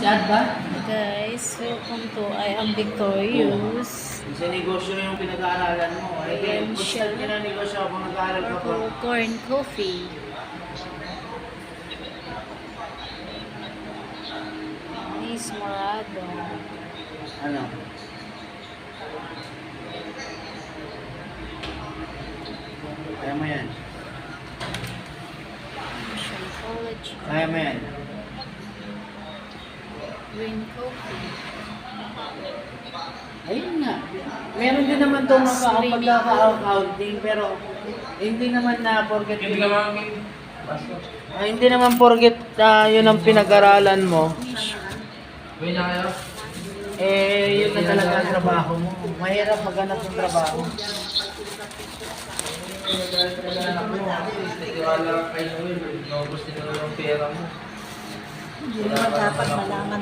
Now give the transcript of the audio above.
Ad ba? Guys, welcome to I Am Victorious. Sa negosyo yung pinag-aaralan mo. Ayan Kung siya. saan ka na negosyo kung nag-aaral ka pa. Purple corn coffee. Miss Morado. Ano? Kaya mo yan. Mission College. Kaya mo yan. Green coffee. Ayun nga. Meron din naman itong pagkaka-accounting pero hindi naman na porket hindi naman porket yun ang pinag-aralan mo. Yun na talaga ang trabaho mo. Mahirap maghanap ng trabaho. Hindi naman dapat malaman